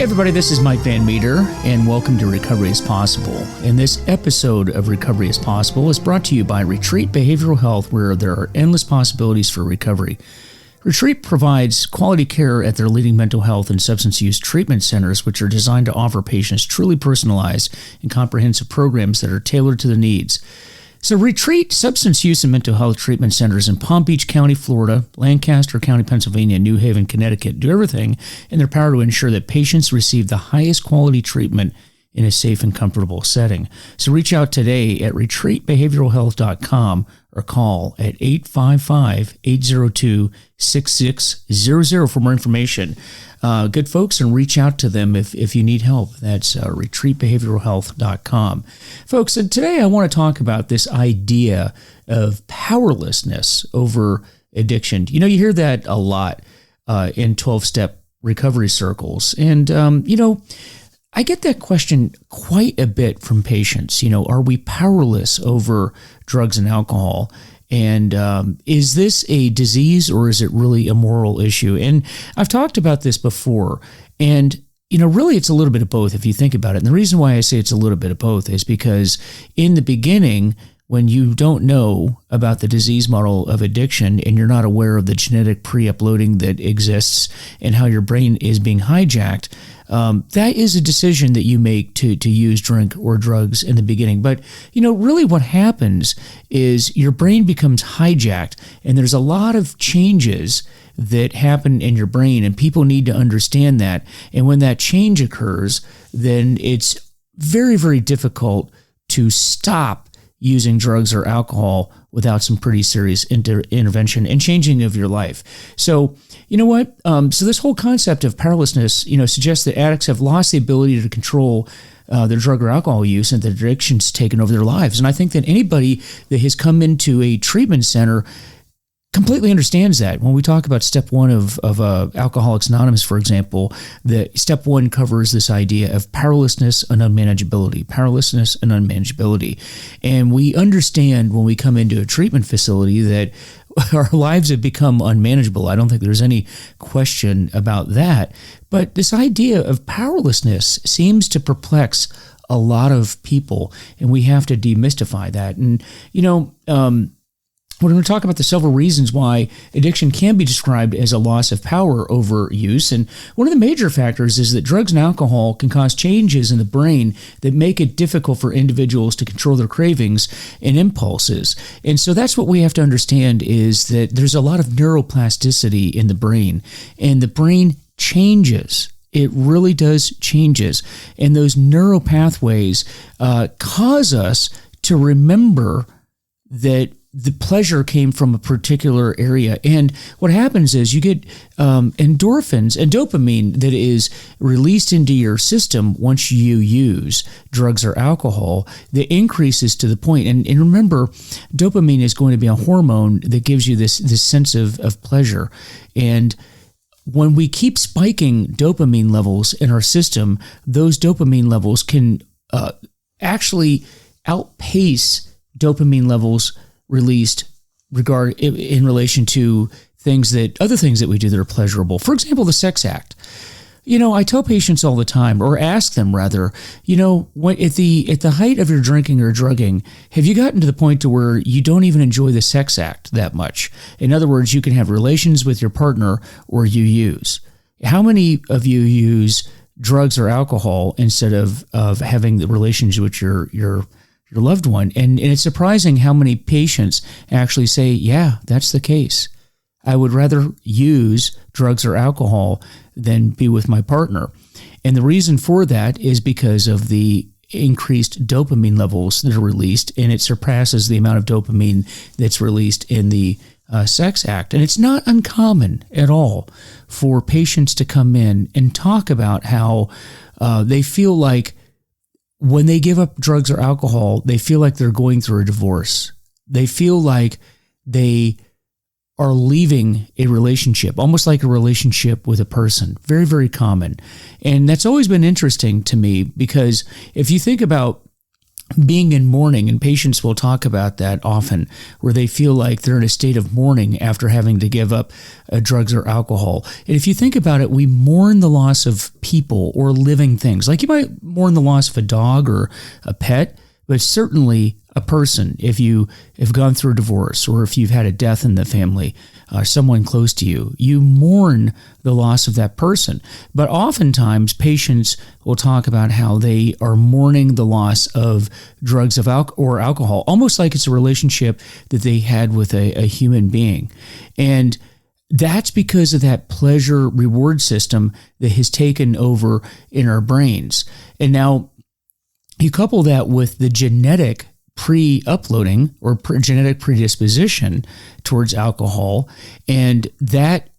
Hey everybody, this is Mike Van Meter, and welcome to Recovery is Possible. And this episode of Recovery is Possible is brought to you by Retreat Behavioral Health, where there are endless possibilities for recovery. Retreat provides quality care at their leading mental health and substance use treatment centers, which are designed to offer patients truly personalized and comprehensive programs that are tailored to their needs. So Retreat Substance Use and Mental Health Treatment Centers in Palm Beach County, Florida, Lancaster County, Pennsylvania, and New Haven, Connecticut do everything in their power to ensure that patients receive the highest quality treatment in a safe and comfortable setting. So reach out today at retreatbehavioralhealth.com or call at 855-802-6600 for more information. Good folks, and reach out to them if you need help. That's retreatbehavioralhealth.com. Folks, and today I want to talk about this idea of powerlessness over addiction. You know, you hear that a lot in 12-step recovery circles. And, I get that question quite a bit from patients. You know, are we powerless over drugs and alcohol? And is this a disease or is it really a moral issue? And I've talked about this before. And, really it's a little bit of both if you think about it. And the reason why I say it's a little bit of both is because in the beginning, when you don't know about the disease model of addiction and you're not aware of the genetic pre-uploading that exists and how your brain is being hijacked, that is a decision that you make to use drink or drugs in the beginning. But, really what happens is your brain becomes hijacked, and there's a lot of changes that happen in your brain, and people need to understand that. And when that change occurs, then it's very, very difficult to stop using drugs or alcohol without some pretty serious intervention and changing of your life. So, you know what? So this whole concept of powerlessness, suggests that addicts have lost the ability to control their drug or alcohol use and that addiction's taken over their lives. And I think that anybody that has come into a treatment center completely understands that. When we talk about step one of Alcoholics Anonymous, for example, that step one covers this idea of powerlessness and unmanageability. Powerlessness and unmanageability. And we understand when we come into a treatment facility that our lives have become unmanageable. I don't think there's any question about that. But this idea of powerlessness seems to perplex a lot of people, and we have to demystify that. And, we're going to talk about the several reasons why addiction can be described as a loss of power over use. And one of the major factors is that drugs and alcohol can cause changes in the brain that make it difficult for individuals to control their cravings and impulses. And so that's what we have to understand, is that there's a lot of neuroplasticity in the brain, and the brain changes. It really does changes. And those neural pathways cause us to remember that the pleasure came from a particular area. And what happens is you get endorphins and dopamine that is released into your system once you use drugs or alcohol that increases to the point. And remember, dopamine is going to be a hormone that gives you this sense of pleasure. And when we keep spiking dopamine levels in our system, those dopamine levels can actually outpace dopamine levels released in relation to other things that we do that are pleasurable. For example, the sex act. I tell patients all the time, or ask them rather, when at the height of your drinking or drugging, have you gotten to the point to where you don't even enjoy the sex act that much? In other words, you can have relations with your partner or you use. How many of you use drugs or alcohol instead of having the relations with your loved one? And it's surprising how many patients actually say, yeah, that's the case. I would rather use drugs or alcohol than be with my partner. And the reason for that is because of the increased dopamine levels that are released, and it surpasses the amount of dopamine that's released in the sex act. And it's not uncommon at all for patients to come in and talk about how they feel like when they give up drugs or alcohol, they feel like they're going through a divorce. They feel like they are leaving a relationship, almost like a relationship with a person. Very, very common. And that's always been interesting to me, because if you think about being in mourning, and patients will talk about that often, where they feel like they're in a state of mourning after having to give up drugs or alcohol. And if you think about it, we mourn the loss of people or living things. Like you might mourn the loss of a dog or a pet, but certainly a person, if you have gone through a divorce or if you've had a death in the family, someone close to you, you mourn the loss of that person. But oftentimes patients will talk about how they are mourning the loss of drugs or alcohol, almost like it's a relationship that they had with a human being. And that's because of that pleasure reward system that has taken over in our brains. And now you couple that with the genetic pre-uploading or genetic predisposition towards alcohol, and that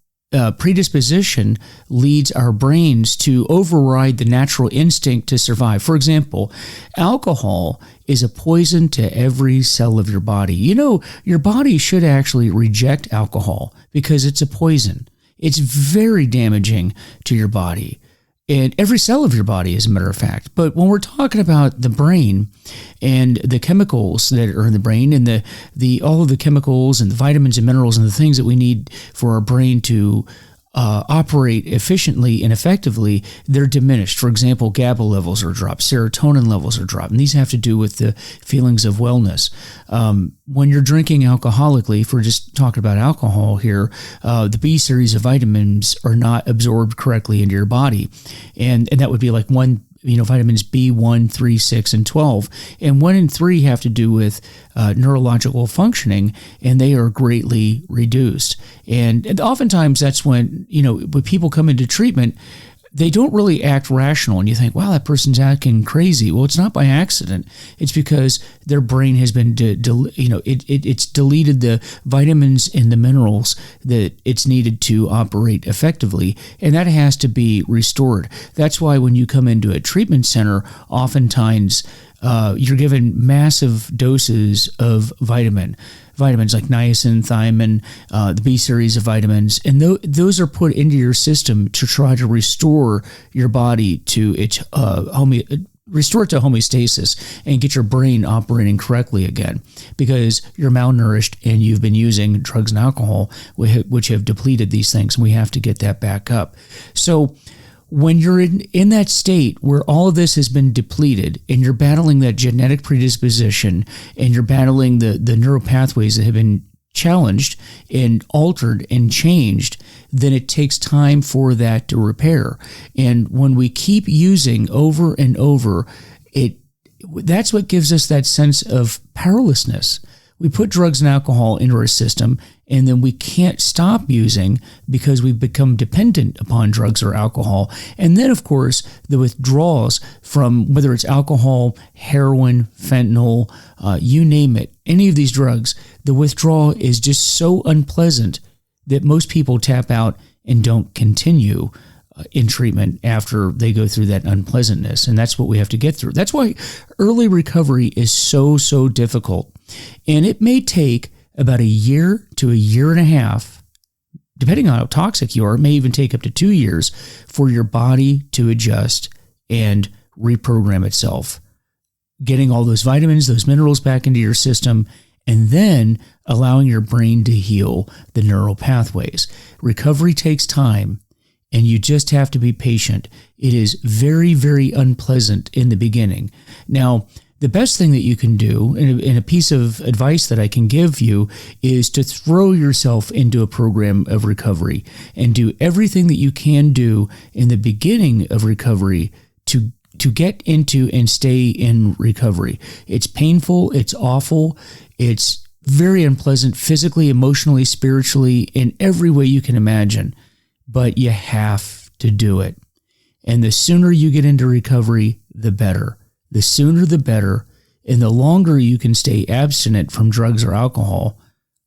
predisposition leads our brains to override the natural instinct to survive. For example, alcohol is a poison to every cell of your body. You know, your body should actually reject alcohol because it's a poison. It's very damaging to your body. And every cell of your body, as a matter of fact. But when we're talking about the brain and the chemicals that are in the brain and the all of the chemicals and the vitamins and minerals and the things that we need for our brain to operate efficiently and effectively, they're diminished. For example, GABA levels are dropped, serotonin levels are dropped, and these have to do with the feelings of wellness. When you're drinking alcoholically, if we're just talking about alcohol here, the B series of vitamins are not absorbed correctly into your body, and that would be like vitamins B1, 3, 6, and 12. And 1 and 3 have to do with neurological functioning, and they are greatly reduced. And oftentimes that's when people come into treatment, they don't really act rational, and you think, wow, that person's acting crazy. Well, it's not by accident. It's because their brain has been, it's deleted the vitamins and the minerals that it's needed to operate effectively, and that has to be restored. That's why when you come into a treatment center, oftentimes you're given massive doses of vitamins like niacin, thiamine, the B series of vitamins, and those are put into your system to try to restore your body to its restore it to homeostasis and get your brain operating correctly again, because you're malnourished and you've been using drugs and alcohol, which have depleted these things, and we have to get that back up. So when you're in that state where all of this has been depleted and you're battling that genetic predisposition and you're battling the neural pathways that have been challenged and altered and changed, then it takes time for that to repair. And when we keep using over and over, that's what gives us that sense of powerlessness. We put drugs and alcohol into our system, and then we can't stop using because we've become dependent upon drugs or alcohol. And then, of course, the withdrawals from whether it's alcohol, heroin, fentanyl, you name it, any of these drugs, the withdrawal is just so unpleasant that most people tap out and don't continue in treatment after they go through that unpleasantness. And that's what we have to get through. That's why early recovery is so, so difficult. And it may take about a year to a year and a half, depending on how toxic you are. It may even take up to 2 years for your body to adjust and reprogram itself, getting all those vitamins, those minerals back into your system, and then allowing your brain to heal the neural pathways. Recovery takes time, and you just have to be patient. It is very, very unpleasant in the beginning. Now, the best thing that you can do, and a piece of advice that I can give you, is to throw yourself into a program of recovery and do everything that you can do in the beginning of recovery to get into and stay in recovery. It's painful, it's awful, it's very unpleasant physically, emotionally, spiritually, in every way you can imagine, but you have to do it. And the sooner you get into recovery, the better. The sooner the better, and the longer you can stay abstinent from drugs or alcohol,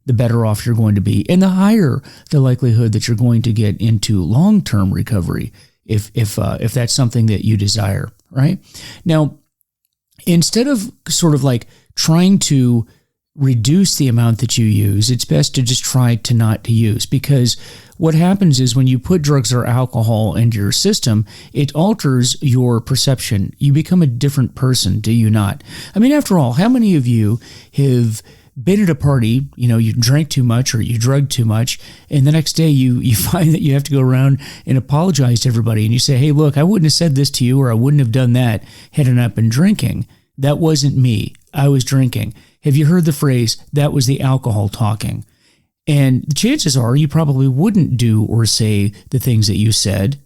the better off you're going to be, and the higher the likelihood that you're going to get into long-term recovery if that's something that you desire, right? Now, instead of sort of like trying to reduce the amount that you use, it's best to just try to not to use, because what happens is when you put drugs or alcohol into your system, it alters your perception. You become a different person, do you not? I mean, after all, how many of you have been at a party, you drank too much or you drugged too much, and the next day you find that you have to go around and apologize to everybody, and you say, hey, look, I wouldn't have said this to you, or I wouldn't have done that had I not been drinking. That wasn't me. I was drinking. Have you heard the phrase, that was the alcohol talking? And the chances are you probably wouldn't do or say the things that you said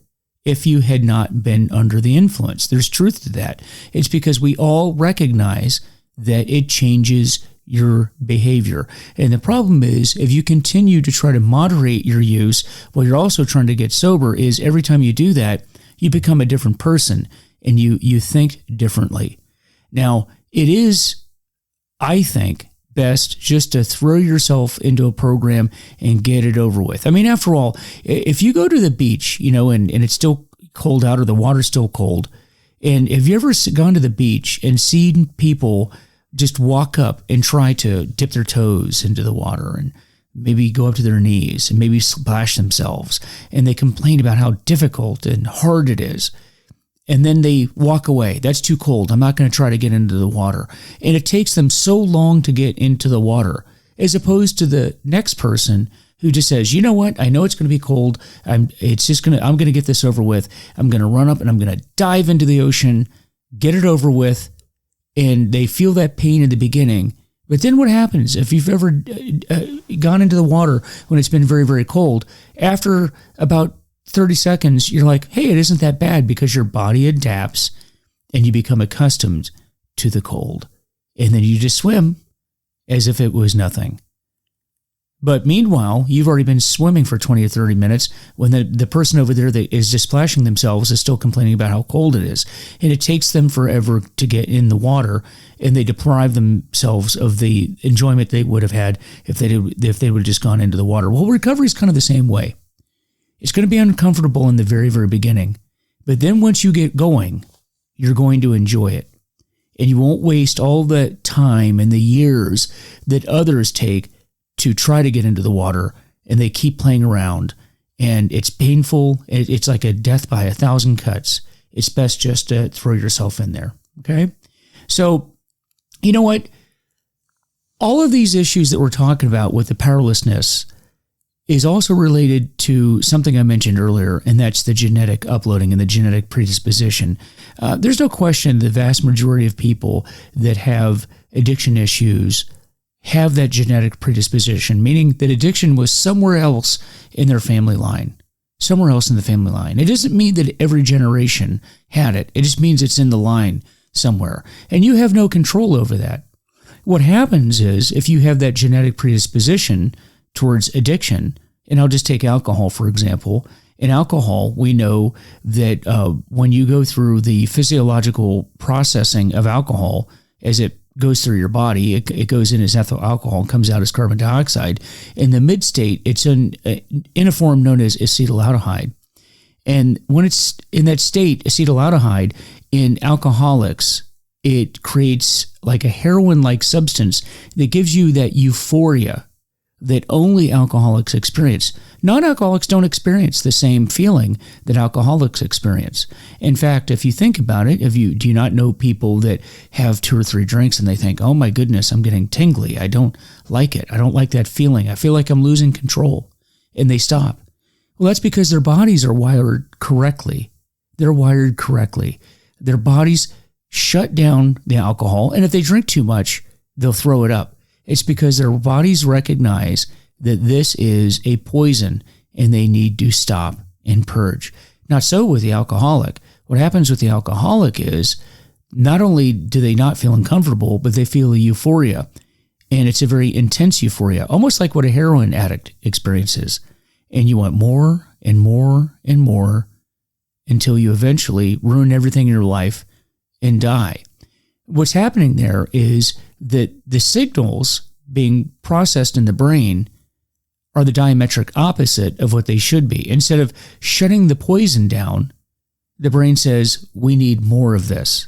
if you had not been under the influence. There's truth to that. It's because we all recognize that it changes your behavior. And the problem is, if you continue to try to moderate your use while you're also trying to get sober, is every time you do that, you become a different person and you think differently. Now, it is, I think, best just to throw yourself into a program and get it over with. I mean, after all, if you go to the beach, and it's still cold out or the water's still cold, and have you ever gone to the beach and seen people just walk up and try to dip their toes into the water and maybe go up to their knees and maybe splash themselves, and they complain about how difficult and hard it is? And then they walk away. That's too cold. I'm not going to try to get into the water. And it takes them so long to get into the water, as opposed to the next person who just says, you know what? I know it's going to be cold. I'm going to get this over with. I'm going to run up and I'm going to dive into the ocean, get it over with. And they feel that pain in the beginning. But then what happens if you've ever gone into the water when it's been very, very cold? After about 30 seconds, you're like, hey, it isn't that bad, because your body adapts and you become accustomed to the cold. And then you just swim as if it was nothing. But meanwhile, you've already been swimming for 20 or 30 minutes when the person over there that is just splashing themselves is still complaining about how cold it is. And it takes them forever to get in the water, and they deprive themselves of the enjoyment they would have had if they would have just gone into the water. Well, recovery is kind of the same way. It's going to be uncomfortable in the very, very beginning. But then once you get going, you're going to enjoy it. And you won't waste all the time and the years that others take to try to get into the water, and they keep playing around. And it's painful. It's like a death by 1,000 cuts. It's best just to throw yourself in there. Okay? So, you know what? All of these issues that we're talking about with the powerlessness is also related to something I mentioned earlier, and that's the genetic uploading and the genetic predisposition. There's no question the vast majority of people that have addiction issues have that genetic predisposition, meaning that addiction was somewhere else in their family line. Somewhere else in the family line. It doesn't mean that every generation had it. It just means it's in the line somewhere. And you have no control over that. What happens is, if you have that genetic predisposition towards addiction, and I'll just take alcohol, for example. In alcohol, we know that when you go through the physiological processing of alcohol, as it goes through your body, it goes in as ethyl alcohol and comes out as carbon dioxide. In the mid state, it's in a form known as acetaldehyde. And when it's in that state, acetaldehyde, in alcoholics, it creates like a heroin-like substance that gives you that euphoria that only alcoholics experience. Non-alcoholics don't experience the same feeling that alcoholics experience. In fact, if you think about it, do you not know people that have 2 or 3 drinks and they think, oh my goodness, I'm getting tingly. I don't like it. I don't like that feeling. I feel like I'm losing control. And they stop. Well, that's because their bodies are wired correctly. They're wired correctly. Their bodies shut down the alcohol, and if they drink too much, they'll throw it up. It's because their bodies recognize that this is a poison and they need to stop and purge. Not so with the alcoholic. What happens with the alcoholic is, not only do they not feel uncomfortable, but they feel a euphoria. And it's a very intense euphoria, almost like what a heroin addict experiences. And you want more and more and more until you eventually ruin everything in your life and die. What's happening there is that the signals being processed in the brain are the diametric opposite of what they should be. Instead of shutting the poison down, the brain says, we need more of this.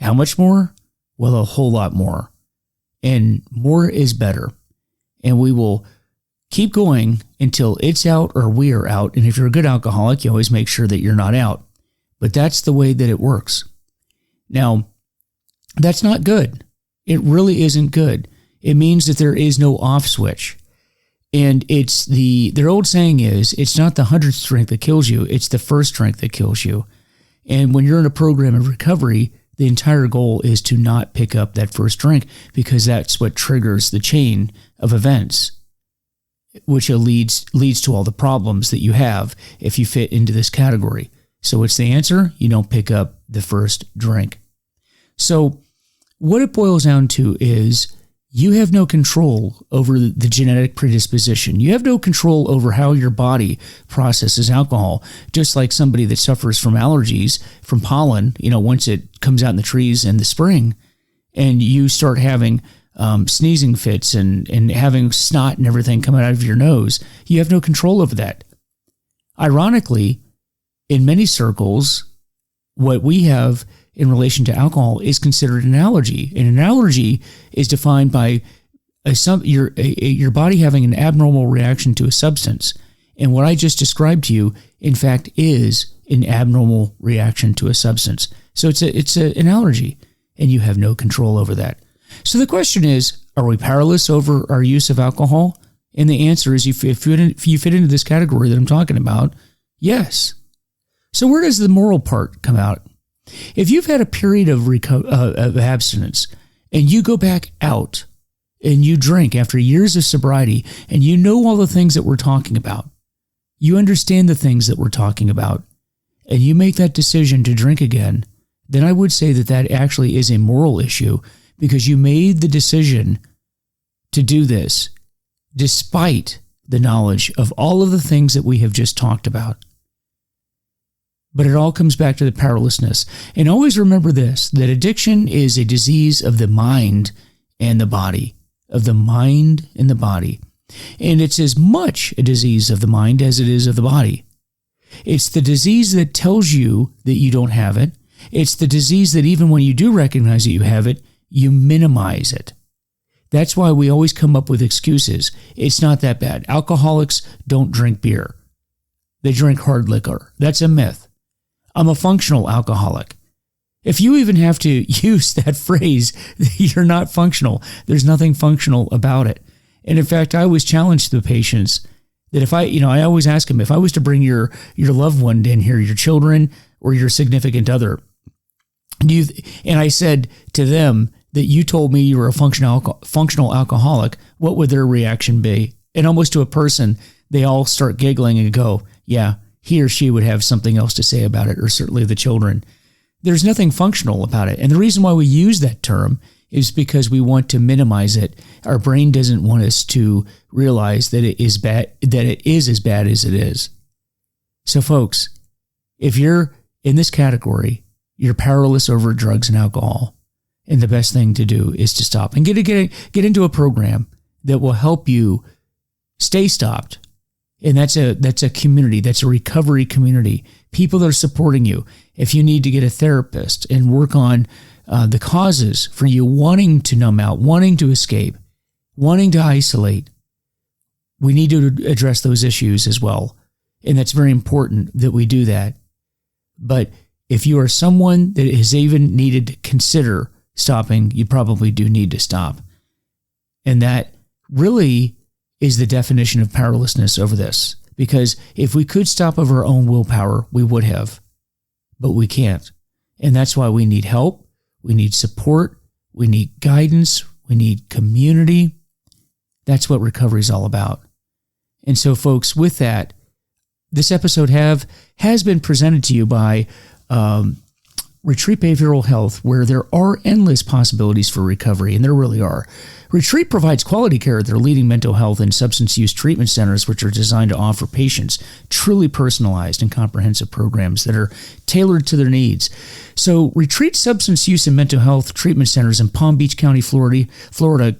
How much more? Well, a whole lot more. and more is better. And we will keep going until it's out or we are out. And if you're a good alcoholic, you always make sure that you're not out. But that's the way that it works. Now, that's not good. It really isn't good. It means that there is no off switch. And their old saying is, it's not the 100th drink that kills you, it's the first drink that kills you. And when you're in a program of recovery, the entire goal is to not pick up that first drink, because that's what triggers the chain of events, which leads to all the problems that you have if you fit into this category. So what's the answer? You don't pick up the first drink. So what it boils down to is you have no control over the genetic predisposition. You have no control over how your body processes alcohol, just like somebody that suffers from allergies, from pollen, once it comes out in the trees in the spring, and you start having sneezing fits and having snot and everything come out of your nose. You have no control over that. Ironically, in many circles, what we have in relation to alcohol is considered an allergy. And an allergy is defined by your body having an abnormal reaction to a substance. And what I just described to you, in fact, is an abnormal reaction to a substance. So it's an allergy, and you have no control over that. So the question is, are we powerless over our use of alcohol? And the answer is, if you fit into this category that I'm talking about, yes. So where does the moral part come out? If you've had a period of abstinence and you go back out and you drink after years of sobriety and you know all the things that we're talking about, you understand the things that we're talking about, and you make that decision to drink again, then I would say that actually is a moral issue, because you made the decision to do this despite the knowledge of all of the things that we have just talked about. But it all comes back to the powerlessness. And always remember this, that addiction is a disease of the mind and the body, of the mind and the body. And it's as much a disease of the mind as it is of the body. It's the disease that tells you that you don't have it. It's the disease that even when you do recognize that you have it, you minimize it. That's why we always come up with excuses. It's not that bad. Alcoholics don't drink beer. They drink hard liquor. That's a myth. I'm a functional alcoholic. If you even have to use that phrase, you're not functional. There's nothing functional about it. And in fact, I always challenge the patients that I always ask them, if I was to bring your loved one in here, your children or your significant other, and I said to them that you told me you were a functional alcoholic, what would their reaction be? And almost to a person, they all start giggling and go, yeah, he or she would have something else to say about it, or certainly the children. There's nothing functional about it. And the reason why we use that term is because we want to minimize it. Our brain doesn't want us to realize that it is bad, that it is as bad as it is. So folks, if you're in this category, you're powerless over drugs and alcohol, and the best thing to do is to stop and get into a program that will help you stay stopped. And that's a community. That's a recovery community. People that are supporting you. If you need to get a therapist and work on the causes for you wanting to numb out, wanting to escape, wanting to isolate, we need to address those issues as well. And that's very important that we do that. But if you are someone that has even needed to consider stopping, you probably do need to stop. And that really is the definition of powerlessness over this. Because if we could stop of our own willpower, we would have. But we can't. And that's why we need help. We need support. We need guidance. We need community. That's what recovery is all about. And so, folks, with that, this episode has been presented to you by Retreat Behavioral Health, where there are endless possibilities for recovery, and there really are. Retreat provides quality care at their leading mental health and substance use treatment centers, which are designed to offer patients truly personalized and comprehensive programs that are tailored to their needs. So Retreat Substance Use and Mental Health Treatment Centers in Palm Beach County, Florida,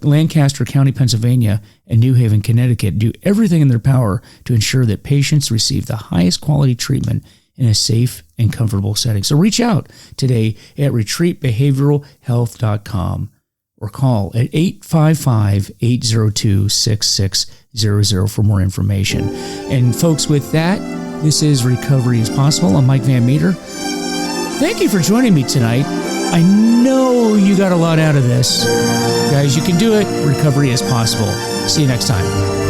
Lancaster County, Pennsylvania, and New Haven, Connecticut do everything in their power to ensure that patients receive the highest quality treatment in a safe and comfortable setting. So reach out today at retreatbehavioralhealth.com. or call at 855-802-6600 for more information. And folks, with that, this is Recovery is Possible. I'm Mike Van Meter. Thank you for joining me tonight. I know you got a lot out of this. Guys, you can do it. Recovery is possible. See you next time.